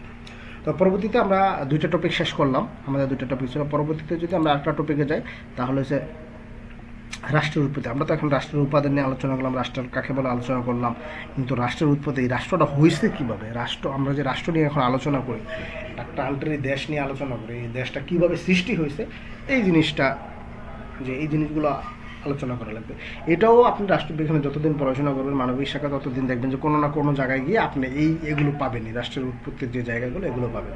A: তো পরবর্তীতে আমরা দুইটা টপিক শেষ করলাম, আমাদের দুইটা টপিক ছিল। পরবর্তীতে যদি আমরা আরেকটা টপিকে যাই তাহলে হচ্ছে রাষ্ট্রের উৎপত্তি। আমরা তো এখন রাষ্ট্রের উপাদান নিয়ে আলোচনা করলাম, রাষ্ট্র কাকে বলে আলোচনা করলাম, কিন্তু রাষ্ট্রের উৎপত্তি এই রাষ্ট্রটা হয়েছে কীভাবে, আমরা যে রাষ্ট্র নিয়ে এখন আলোচনা করি, একটা কান্ট্রি দেশ নিয়ে আলোচনা করি, এই দেশটা কীভাবে সৃষ্টি হয়েছে এই জিনিসগুলো আলোচনা করা লাগবে। এটাও আপনি রাষ্ট্রবিজ্ঞানে যতদিন পড়াশোনা করবেন মানবিক শাখা ততদিন দেখবেন যে কোনো না কোনো জায়গায় গিয়ে আপনি এগুলো পাবেনই, রাষ্ট্রের উৎপত্তির যে জায়গাগুলো এগুলো পাবেন।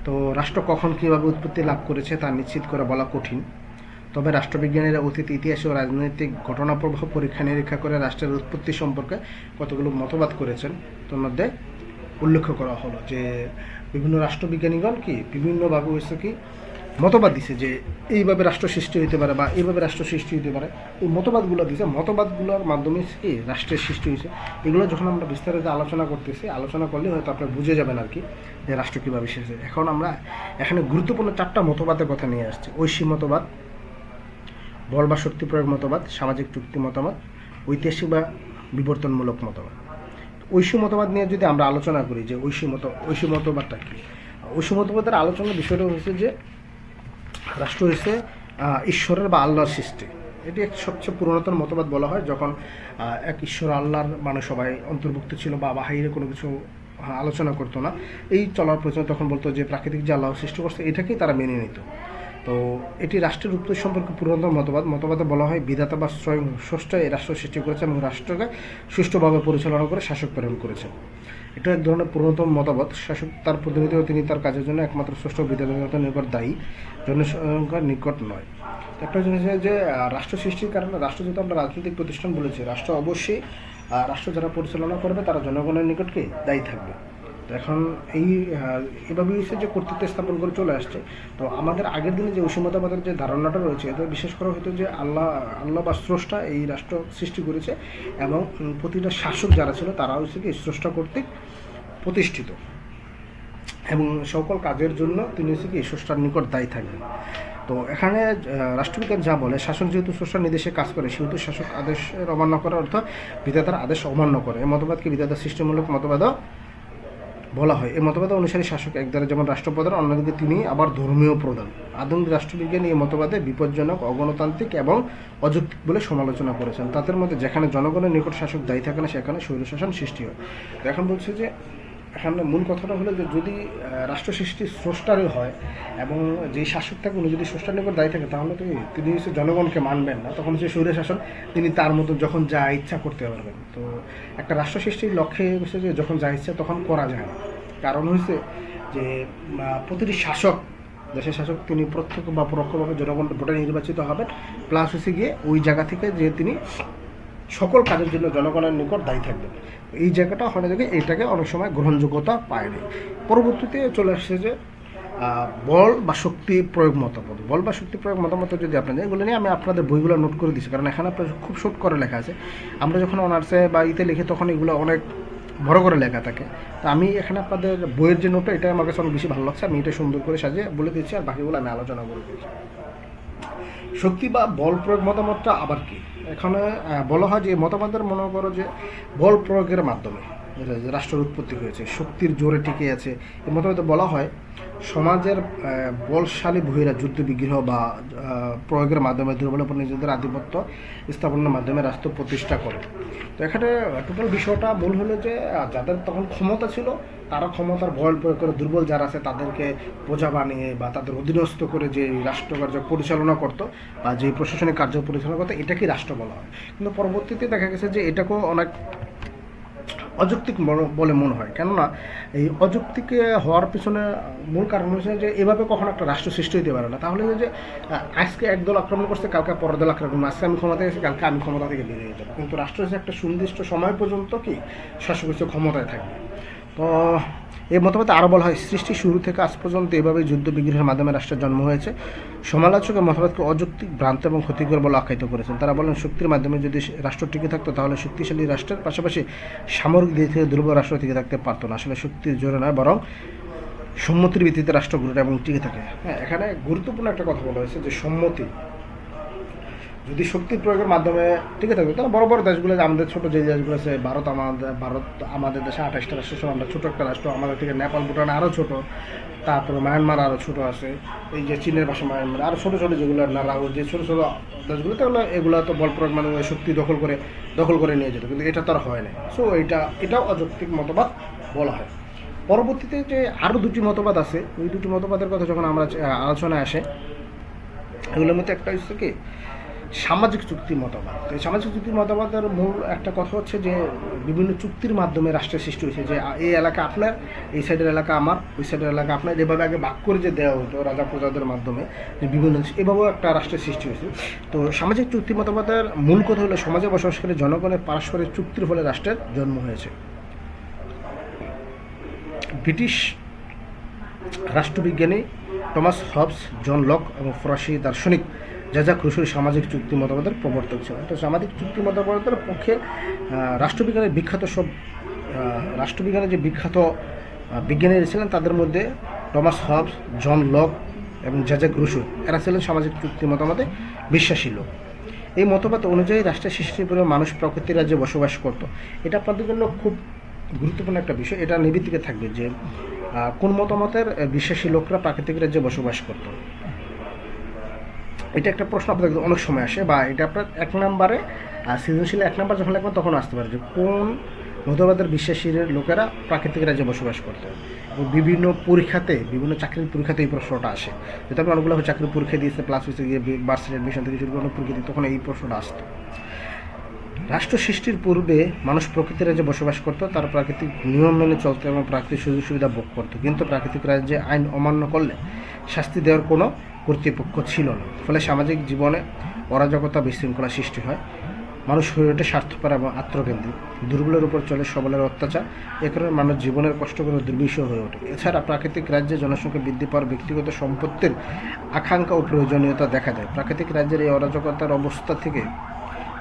A: তো রাষ্ট্র কখন কীভাবে উৎপত্তি লাভ করেছে তা নিশ্চিত করে বলা কঠিন, তবে রাষ্ট্রবিজ্ঞানীরা অতীত ইতিহাস ও রাজনৈতিক ঘটনাপ্রবাহ পরীক্ষা নিরীক্ষা করে রাষ্ট্রের উৎপত্তি সম্পর্কে কতগুলো মতবাদ করেছেন। তার মধ্যে উল্লেখ করা হলো যে বিভিন্ন রাষ্ট্রবিজ্ঞানীগণ বিভিন্নভাবে হয়েছে মতবাদ দিছে যে এইভাবে রাষ্ট্র সৃষ্টি হতে পারে বা এইভাবে রাষ্ট্র সৃষ্টি হতে পারে। এই মতবাদগুলো দিছে, মতবাদগুলোর মাধ্যমে রাষ্ট্রের সৃষ্টি হয়েছে। এগুলো যখন আমরা বিস্তারিত আলোচনা করলে হয়তো আপনারা বুঝে যাবেন আর কি যে রাষ্ট্র কীভাবে সৃষ্টি হয়েছে। এখন আমরা এখানে গুরুত্বপূর্ণ 4টা মতবাদের কথা নিয়ে আসছি: ঐশী মতবাদ, বল বা শক্তি প্রয়োগ মতবাদ, সামাজিক চুক্তি মতামত, ঐতিহাসিক বা বিবর্তনমূলক মতবাদ। ঐশী মতবাদ নিয়ে যদি আমরা আলোচনা করি যে ঐশী মতবাদটা কী, ঐশী মতবাদের আলোচনার বিষয়টা হচ্ছে যে রাষ্ট্র হচ্ছে ঈশ্বরের বা আল্লাহর সৃষ্টি। এটি এক সবচেয়ে পুরাতন মতবাদ বলা হয়। যখন এক ঈশ্বর আল্লাহর সবাই অন্তর্ভুক্ত ছিল বা বাহিরে কোনো কিছু আলোচনা করতো না, এই চলার প্রয়োজন তখন বলতো যে প্রাকৃতিক যে আল্লাহ সৃষ্টি করছে এটাকেই তারা মেনে নিত। তো এটি রাষ্ট্রের উৎপত্তি সম্পর্কে পুরাতন মতবাদে বলা হয় বিধাতা বা স্বয়ং স্রষ্টা এই রাষ্ট্র সৃষ্টি করেছে এবং রাষ্ট্রকে সুষ্ঠুভাবে পরিচালনা করে শাসক প্রেরণ করেছে। এটা এক ধরনের পুরাতন মতবাদ। শাসক তার প্রতিনিধি ও তিনি তার কাজের জন্য একমাত্র স্রষ্টা বিধাতার নিকট দায়ী, জনসংখ্যার নিকট নয়। একটা জিনিস যে রাষ্ট্র সৃষ্টির কারণে রাষ্ট্র যেহেতু আমরা রাজনৈতিক প্রতিষ্ঠান বলেছি, রাষ্ট্র অবশ্যই রাষ্ট্র যারা পরিচালনা করবে তারা জনগণের নিকটকে দায়ী থাকবে। তো এখন এভাবেই হচ্ছে যে কর্তৃত্ব স্থাপন করে চলে আসছে। তো আমাদের আগের দিনে যে ঐশীমতবাদের যে ধারণাটা রয়েছে এটা বিশেষ করা হতো যে আল্লাহ বা স্রষ্টা এই রাষ্ট্র সৃষ্টি করেছে এবং প্রতিটা শাসক যারা ছিল তারা হচ্ছে কি স্রষ্টা কর্তৃক প্রতিষ্ঠিত এবং সকল কাজের জন্য তিনি হচ্ছে কি স্রষ্টার নিকট দায়ী থাকবেন। তো এখানে রাষ্ট্রবিজ্ঞান যা বলে, শাসক যেহেতু স্রষ্টার নির্দেশে কাজ করে সেহেতু শাসক আদেশের অমান্য করে, অর্থাৎ বিধাতার আদেশ অমান্য করে। এই মতবাদকে বিধাতা সৃষ্টিমূলক মতবাদও বলা হয়। এই মতবাদ অনুসারী শাসক একদারে যেমন রাষ্ট্রপ্রধান, অন্যদিকে তিনি আবার ধর্মীয় প্রধান। আধুনিক রাষ্ট্রবিজ্ঞানী এই মতবাদে বিপজ্জনক, অগণতান্ত্রিক এবং অযৌক্তিক বলে সমালোচনা করেছেন। তাদের মধ্যে যেখানে জনগণের নিকট শাসক দায়ী থাকে না সেখানে স্বৈরশাসন সৃষ্টি হয়। তো এখন বলছে যে এখানে মূল কথাটা হলো যে যদি রাষ্ট্র সৃষ্টি স্রষ্টারই হয় এবং যেই শাসক থাকে উনি যদি স্রষ্টার নিকট দায়ী থাকে তাহলে তো তিনি হচ্ছে জনগণকে মানবেন না, তখন হচ্ছে স্বৈরশাসন, তিনি তার মতো যখন যা ইচ্ছা করতে পারবেন। তো একটা রাষ্ট্র সৃষ্টির লক্ষ্যে হচ্ছে যে যখন যা ইচ্ছা তখন করা যায় না। কারণ হচ্ছে যে প্রতিটি শাসক, দেশের শাসক, তিনি প্রত্যক্ষ বা পরোক্ষভাবে জনগণ ভোটে নির্বাচিত হবেন, প্লাস হচ্ছে গিয়ে ওই জায়গা থেকে যে তিনি সকল কাজের জন্য জনগণের নিকট দায়ী থাকবে। এই জায়গাটা হয় দেখে এটাকে অনেক সময় গ্রহণযোগ্যতা পায়নি। পরবর্তীতে চলে আসছে যে বল বা শক্তি প্রয়োগ মতামত। বল বা শক্তি প্রয়োগ মতামত যদি আপনাদের এগুলো নিয়ে আমি আপনাদের বইগুলো নোট করে দিচ্ছি, কারণ এখানে আপনার খুব শর্ট করে লেখা আছে। আমরা যখন অনার্সে বা ইতে লিখি তখন এগুলো অনেক বড় করে লেখা থাকে। তো আমি এখানে আপনাদের বইয়ের যে নোটটা, এটা আমার কাছে অনেক বেশি ভালো লাগছে। আমি এটা সুন্দর করে সাজিয়ে বলে দিচ্ছি, আর বাকিগুলো আমি আলোচনা করে দিচ্ছি। শক্তি বা বল প্রয়োগ মতামতটা আবার কি? এখানে বলা হয় যে মতামতের মনে করো যে বল প্রয়োগের মাধ্যমে রাষ্ট্রের উৎপত্তি হয়েছে, শক্তির জোরে টিকে আছে। এই মতামতে বলা হয় সমাজের বলশালী ভূমিরা যুদ্ধ বিগ্রহ বা প্রয়োগের মাধ্যমে দুর্বলের উপর নিজেদের আধিপত্য স্থাপনের মাধ্যমে রাষ্ট্র প্রতিষ্ঠা করে। তো এখানে টোটাল বিষয়টা মূল হলো যে যাদের তখন ক্ষমতা ছিল তারা ক্ষমতার বল প্রয়োগ করে দুর্বল যারা আছে তাদেরকে প্রজা বানিয়ে বা তাদের অধীনস্থ করে যে রাষ্ট্রকার্য পরিচালনা করতো বা যে প্রশাসনিক কার্য পরিচালনা করতো, এটাকেই রাষ্ট্র বলা হয়। কিন্তু পরবর্তীতে দেখা গেছে যে এটাকেও অনেক অযৌক্তিক বলে মনে হয়। কেননা এই অযৌক্তিক হওয়ার পিছনে মূল কারণ হচ্ছে যে এভাবে কখনো একটা রাষ্ট্র সৃষ্টি হতে পারে না। তাহলে যে আজকে একদল আক্রমণ করছে, কালকে পরের দল আক্রমণ, আজকে আমি ক্ষমতা গেছি, কালকে আমি ক্ষমতা থেকে বেরিয়ে যাবো। কিন্তু রাষ্ট্র হচ্ছে একটা সুনির্দিষ্ট সময় পর্যন্ত কি শাসক ক্ষমতায় থাকবে। তো এই মতামতে আরও বলা হয় সৃষ্টি শুরু থেকে আজ পর্যন্ত এভাবে যুদ্ধ বিগ্রহের মাধ্যমে রাষ্ট্রের জন্ম হয়েছে। সমালোচকের মতবাদকে অযৌক্তিক, ভ্রান্ত এবং ক্ষতিকর বলে আখ্যায়িত করেছেন। তারা বলেন শক্তির মাধ্যমে যদি রাষ্ট্র টিকে থাকতো তাহলে শক্তিশালী রাষ্ট্রের পাশাপাশি সামরিক দিক থেকে দুর্বল রাষ্ট্র টিকে থাকতে পারতো না। আসলে শক্তির জোরে নয়, বরং সম্মতির ভিত্তিতে রাষ্ট্র গড়ে এবং টিকে থাকে। হ্যাঁ, এখানে গুরুত্বপূর্ণ একটা কথা বলা হয়েছে যে সম্মতি। যদি শক্তির প্রয়োগের মাধ্যমে টিকে থাকবে তাহলে বড় বড় দেশগুলো, আমাদের ছোটো যে দেশগুলো আছে, ভারত আমাদের দেশে 28টা রাষ্ট্র, আমরা ছোটো একটা রাষ্ট্র। আমাদের থেকে নেপাল, ভুটান আরও ছোটো, তারপরে মায়ানমার আরও ছোটো আছে, এই যে চীনের পাশে মায়ানমার আরও ছোটো ছোটো যেগুলো রাহুল, যে ছোটো ছোটো দেশগুলো, তাহলে এগুলো তো বল প্রয়োগ মানে শক্তি দখল করে নিয়ে যেত, কিন্তু এটা তো আর হয় না। সো এটাও অযৌক্তিক মতবাদ বলা হয়। পরবর্তীতে যে আরও দুটি মতবাদ আছে, ওই দুটি মতবাদের কথা যখন আমরা আলোচনায় আসে, এগুলোর মধ্যে একটা হচ্ছে কি সামাজিক চুক্তি মতবাদ। তো এই সামাজিক চুক্তি মতবাদের মূল একটা কথা হচ্ছে যে বিভিন্ন চুক্তির মাধ্যমে রাষ্ট্রের সৃষ্টি হয়েছে, যে এই এলাকা আপনার, এই সাইডের এলাকা আমার, ওই সাইডের এলাকা আপনার, যেভাবে আগে ভাগ করে যে দেওয়া হতো রাজা প্রজাদের মাধ্যমে, যে বিভিন্ন এভাবেও একটা রাষ্ট্রের সৃষ্টি হয়েছে। তো সামাজিক চুক্তি মতবাদের মূল কথা হলো সমাজে বসবাসকারী জনগণের পারস্পরিক চুক্তির ফলে রাষ্ট্রের জন্ম হয়েছে। ব্রিটিশ রাষ্ট্রবিজ্ঞানী টমাস হবস, জন লক এবং ফরাসি দার্শনিক জ্যাক রুসোর সামাজিক চুক্তি মতবাদের প্রবর্তক ছিল। তো সামাজিক চুক্তি মতবাদের পক্ষে রাষ্ট্রবিজ্ঞানের যে বিখ্যাত বিজ্ঞানীরা ছিলেন তাদের মধ্যে টমাস হবস, জন লক এবং জ্যাক রুসো, এরা ছিলেন সামাজিক চুক্তি মতামতে বিশ্বাসী লোক। এই মতবাদ অনুযায়ী রাষ্ট্রের সৃষ্টির পরে মানুষ প্রকৃতির রাজ্যে বসবাস করত। এটা আপনাদের জন্য খুব গুরুত্বপূর্ণ একটা বিষয়। এটা নির্বিতিকে থাকবে যে কোন মতামতের বিশ্বাসী লোকরা প্রাকৃতিক রাজ্যে বসবাস করত। এটা একটা প্রশ্ন আপনাদের অনেক সময় আসে, বা এটা আপনার 1 নম্বরে সৃজনশীল 1 নম্বর যখন লিখবেন তখন আসতে পারে যে কোন মতবাদের বিশ্বাসী লোকেরা প্রাকৃতিক রাজ্যে বসবাস করতে। এবং বিভিন্ন পরীক্ষাতে, বিভিন্ন চাকরির পরীক্ষাতে এই প্রশ্নটা আসে। যেহেতু আমি অনেকগুলো চাকরির পরীক্ষা দিয়েছে, প্লাস হচ্ছে গিয়ে ভার্সিটি অ্যাডমিশন থেকে শুরু করে অনেক পরীক্ষা দিই, তখন এই প্রশ্নটা আসতো। রাষ্ট্র সৃষ্টির পূর্বে মানুষ প্রকৃতির রাজ্যে বসবাস করত, তার প্রাকৃতিক নিয়ম মেনে চলত এবং প্রাকৃতিক সুযোগ সুবিধা ভোগ করত। কিন্তু প্রাকৃতিক রাজ্যে আইন অমান্য করলে শাস্তি দেওয়ার কোনো কর্তৃপক্ষ ছিল না। ফলে সামাজিক জীবনে অরাজকতা, বিশৃঙ্খলা সৃষ্টি হয়। মানুষ হয়ে ওঠে স্বার্থপর এবং আত্মকেন্দ্রিক, দুর্বলের উপর চলে সবলের অত্যাচার। এ কারণে মানুষ জীবনের কষ্ট করে দুর্বিষহ হয়ে ওঠে। এছাড়া প্রাকৃতিক রাজ্যে জনসংখ্যা বৃদ্ধি পাওয়ার ব্যক্তিগত সম্পত্তির আকাঙ্ক্ষা ও প্রয়োজনীয়তা দেখা দেয়। প্রাকৃতিক রাজ্যের এই অরাজকতার অবস্থা থেকে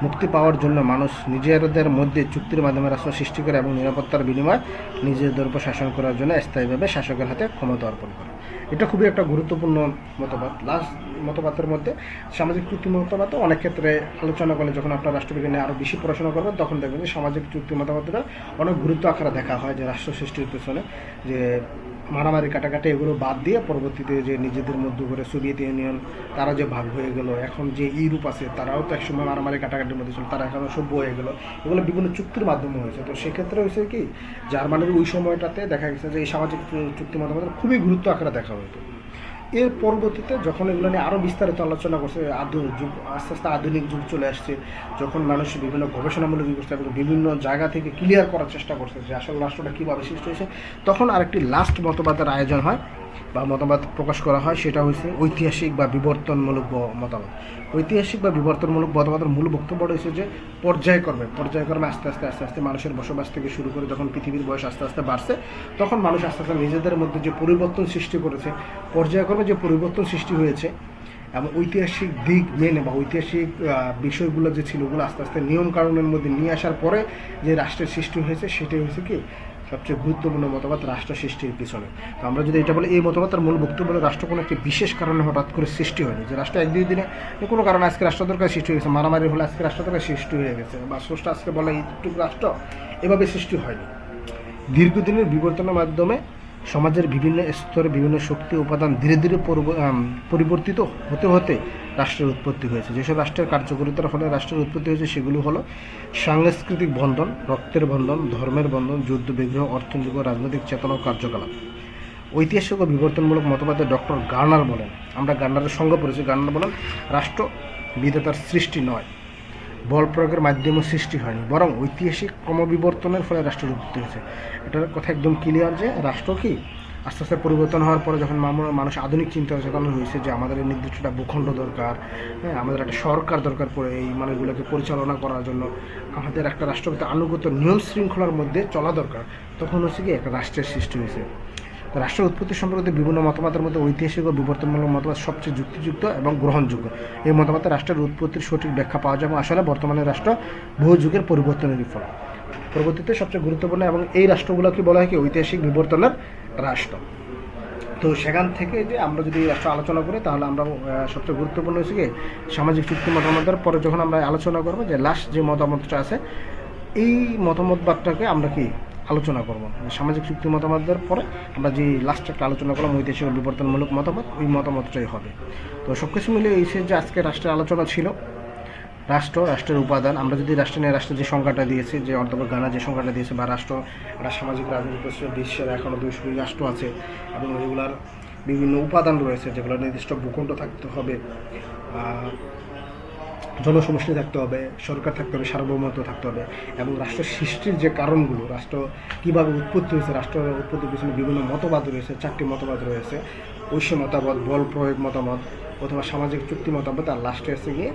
A: মুক্তি পাওয়ার জন্য মানুষ নিজেদের মধ্যে চুক্তির মাধ্যমে রাষ্ট্র সৃষ্টি করে এবং নিরাপত্তার বিনিময়ে নিজেদের উপর শাসন করার জন্য স্থায়ীভাবে শাসকের হাতে ক্ষমতা অর্পণ করে। এটা খুবই একটা গুরুত্বপূর্ণ মতবাদ। লাস্ট মতবাদের মধ্যে সামাজিক চুক্তি মতবাদ অনেক ক্ষেত্রে আলোচনা করলে, যখন আপনার রাষ্ট্রবিজ্ঞানে আরও বেশি পড়াশোনা করবেন তখন দেখবেন যে সামাজিক চুক্তি মতবাদটা অনেক গুরুত্ব আকারে দেখা হয়, যে রাষ্ট্র সৃষ্টির পেছনে যে মারামারি কাটাকাটি এগুলো বাদ দিয়ে পরবর্তীতে যে নিজেদের মধ্যে করে সোভিয়েত ইউনিয়ন তারা যে ভাগ হয়ে গেল, এখন যে ইউরোপ আছে তারাও তো একসময় মারামারি কাটাকাটির মধ্যে ছিল, তারা এখন সভ্য হয়ে গেলো, এগুলো বিভিন্ন চুক্তির মাধ্যমে হয়েছে। তো সেক্ষেত্রে হয়েছে কি জার্মানির ওই সময়টাতে দেখা গেছে যে এই সামাজিক চুক্তি মতামত খুবই গুরুত্ব আকারে দেখা হতো। এর পরবর্তীতে যখন এগুলো নিয়ে আরও বিস্তারিত আলোচনা করছে, আধুনিক যুগ আস্তে আস্তে আধুনিক যুগ চলে আসছে, যখন মানুষ বিভিন্ন গবেষণামূলক করছে এবং বিভিন্ন জায়গা থেকে ক্লিয়ার করার চেষ্টা করছে যে আসলে রাষ্ট্রটা কীভাবে সৃষ্টি হয়েছে, তখন আরেকটি লাস্ট মতবাদের আয়োজন হয়, বা মতামত প্রকাশ করা হয়, সেটা হচ্ছে ঐতিহাসিক বা বিবর্তনমূলক মতামত। ঐতিহাসিক বা বিবর্তনমূলক মতামতের মূল বক্তব্য রয়েছে যে পর্যায়ক্রমে আস্তে আস্তে মানুষের বসবাস থেকে শুরু করে যখন পৃথিবীর বয়স আস্তে আস্তে বাড়ছে, তখন মানুষ আস্তে আস্তে নিজেদের মধ্যে যে পরিবর্তন সৃষ্টি করেছে, পর্যায়ক্রমে যে পরিবর্তন সৃষ্টি হয়েছে এবং ঐতিহাসিক দিক মেনে বা ঐতিহাসিক বিষয়গুলো যে ছিল ওগুলো আস্তে আস্তে নিয়মকানুনের মধ্যে নিয়ে আসার পরে যে রাষ্ট্রের সৃষ্টি হয়েছে, সেটাই হয়েছে কি সবচেয়ে গুরুত্বপূর্ণ মতবাদ রাষ্ট্র সৃষ্টির পিছনে। তো আমরা যদি এটা বলি, এই মতবাদের মূল বক্তব্য হলো রাষ্ট্র কোনো একটি বিশেষ কারণে হঠাৎ করে সৃষ্টি হয়নি, যে রাষ্ট্র এক দুই দিনে কোনো কারণে আজকে রাষ্ট্র দরকার সৃষ্টি হয়েছে, মারামারি হলে আজকে রাষ্ট্র দরকার সৃষ্টি হয়ে গেছে, বা স্রষ্টা আজকে বলে এইটুকু রাষ্ট্র, এভাবে সৃষ্টি হয়নি। দীর্ঘদিনের বিবর্তনের মাধ্যমে সমাজের বিভিন্ন স্তরে বিভিন্ন শক্তি উপাদান ধীরে ধীরে পরিবর্তিত হতে হতে রাষ্ট্রের উৎপত্তি হয়েছে। যেসব রাষ্ট্রের কার্যকারিতার ফলে রাষ্ট্রের উৎপত্তি হয়েছে সেগুলো হলো সাংস্কৃতিক বন্ধন, রক্তের বন্ধন, ধর্মের বন্ধন, যুদ্ধ বিগ্রহ, অর্থনৈতিক ও রাজনৈতিক চেতনা ও কার্যকলাপ। ঐতিহাসিক ও বিবর্তনমূলক মতবাদে ডক্টর গার্নার বলেন, আমরা গার্নারের সঙ্গে পড়েছি, গার্নার বলেন রাষ্ট্র বিধাতার সৃষ্টি নয়, বল প্রয়োগের মাধ্যমে সৃষ্টি হয়নি, বরং ঐতিহাসিক ক্রমবিবর্তনের ফলে রাষ্ট্রের উৎপত্তি হয়েছে। এটার কথা একদম ক্লিয়ার যে রাষ্ট্র কি আস্তে আস্তে পরিবর্তন হওয়ার পরে যখন মানুষ আধুনিক চিন্তা চেতনা হয়েছে যে আমাদের এই নির্দিষ্ট একটা ভূখণ্ড দরকার, হ্যাঁ আমাদের একটা সরকার দরকার পড়ে এই মানুষগুলোকে পরিচালনা করার জন্য, আমাদের একটা রাষ্ট্রপতি আনুগত নিয়ম শৃঙ্খলার মধ্যে চলা দরকার, তখন হচ্ছে কি একটা রাষ্ট্রের সৃষ্টি হয়েছে। রাষ্ট্রের উৎপত্তি সম্পর্কিত বিভিন্ন মতামতের মধ্যে ঐতিহাসিক ও বিবর্তনমূলক মতবাদ সবচেয়ে যুক্তিযুক্ত এবং গ্রহণযোগ্য। এই মতামতে রাষ্ট্রের উৎপত্তির সঠিক ব্যাখ্যা পাওয়া যায় এবং আসলে বর্তমানে রাষ্ট্র বহু যুগের পরিবর্তনেরই ফল। পরবর্তীতে সবচেয়ে গুরুত্বপূর্ণ এবং এই রাষ্ট্রগুলোকে বলা হয় কি ঐতিহাসিক বিবর্তনের রাষ্ট্র। তো সেখান থেকে যে আমরা যদি রাষ্ট্র আলোচনা করি তাহলে আমরা সবচেয়ে গুরুত্বপূর্ণ হচ্ছে কি সামাজিক চুক্তি মতামতের পরে যখন আমরা আলোচনা করবো যে লাস্ট যে মতামতটা আছে, এই মতামতবাদটাকে আমরা কি আলোচনা করব। সামাজিক চুক্তি মতামতের পরে আমরা যে লাস্ট একটা আলোচনা করলাম ঐতিহাসিক বিবর্তনমূলক মতামত, ওই মতামতটাই হবে। তো সব কিছু মিলে এই যে আজকে রাষ্ট্রের আলোচনা ছিল, রাষ্ট্রের উপাদান। আমরা যদি রাষ্ট্রের যে সংখ্যাটা দিয়েছে, যে অন্তর্গত গানা যে সংখ্যাটা দিয়েছে, বা রাষ্ট্র একটা সামাজিক রাজনৈতিক বিশ্বের এখনও 200 রাষ্ট্র আছে এবং এগুলার বিভিন্ন উপাদান রয়েছে, যেগুলো নির্দিষ্ট ভূখণ্ড থাকতে হবে, জনসমষ্টি থাকতে হবে, সরকার থাকতে হবে, সার্বভৌমত্ব থাকতে হবে, এবং রাষ্ট্র সৃষ্টির যে কারণগুলো, রাষ্ট্র কীভাবে উৎপত্তি হয়েছে, রাষ্ট্রের উৎপত্তির পিছনে বিভিন্ন মতবাদ রয়েছে, 4টি মতবাদ রয়েছে, ঐশ্য মতবাদ, বল প্রয়োগ মতামত, অথবা সামাজিক চুক্তি মতামত, আর লাস্টে এসে গিয়ে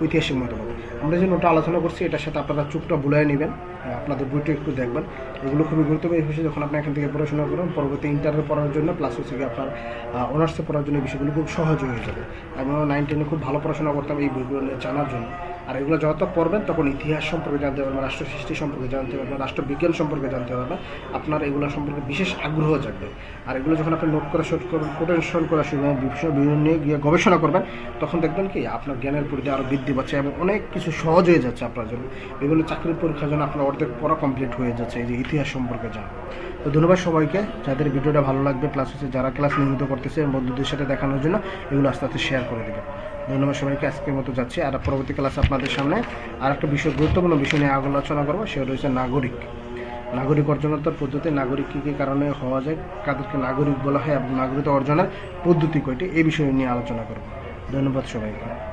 A: ঐতিহাসিক মতামত। আমরা যে নোটটা আলোচনা করছি এটার সাথে আপনারা চুপটা বুলাই নেবেন, আপনাদের বইটা একটু দেখবেন, এগুলো খুবই গুরুত্বপূর্ণ বিষয় যখন আপনি এখান থেকে পড়াশোনা করবেন পরবর্তী ইন্টারে পড়ার জন্য, প্লাস হচ্ছে গিয়ে আপনার অনার্সে পড়ার জন্য বিষয়গুলো খুব সহজ হয়ে যাবে। আমি 9-10 খুব ভালো পড়াশোনা করতাম এই বইগুলো নিয়ে জানার জন্য, আর এগুলো যত পড়বেন তখন ইতিহাস সম্পর্কে জানতে পারবেন, রাষ্ট্র সৃষ্টি সম্পর্কে জানতে পারবেন, রাষ্ট্রবিজ্ঞান সম্পর্কে জানতে পারবেন, আপনার এগুলো সম্পর্কে বিশেষ আগ্রহ জাগবে। আর এগুলো যখন আপনি নোট করা শুরু করবেন, কোটেশন করা শুরু করবেন, বিভিন্ন নিয়ে গিয়ে গবেষণা করবেন, তখন দেখবেন কি আপনার জ্ঞানের পরিধি আরও বৃদ্ধি পাচ্ছে এবং অনেক কিছু সহজ হয়ে যাচ্ছে আপনার জন্য। বিভিন্ন চাকরির পরীক্ষার জন্য আপনার অর্ধেক পড়া কমপ্লিট হয়ে যাচ্ছে এই যে ইতিহাস সম্পর্কে জানা। তো ধন্যবাদ সবাইকে, যাদের ভিডিওটা ভালো লাগবে, প্লাস হচ্ছে যারা ক্লাস নিয়মিত করতেছে বন্ধুদের সাথে দেখানোর জন্য এগুলো আস্তে আস্তে শেয়ার করে দেবেন। ধন্যবাদ সবাইকে, আজকের মতো যাচ্ছি। আর পরবর্তী ক্লাসে আপনাদের সামনে আর একটা গুরুত্বপূর্ণ বিষয় নিয়ে আলোচনা করবো, সেটা হচ্ছে নাগরিক অর্জনোত্তর পদ্ধতি। নাগরিক কী কী কারণে হওয়া যায়, কাদেরকে নাগরিক বলা হয় এবং নাগরিকত্ব অর্জনের পদ্ধতি কয়টি, এই বিষয় নিয়ে আলোচনা করব। ধন্যবাদ সবাইকে।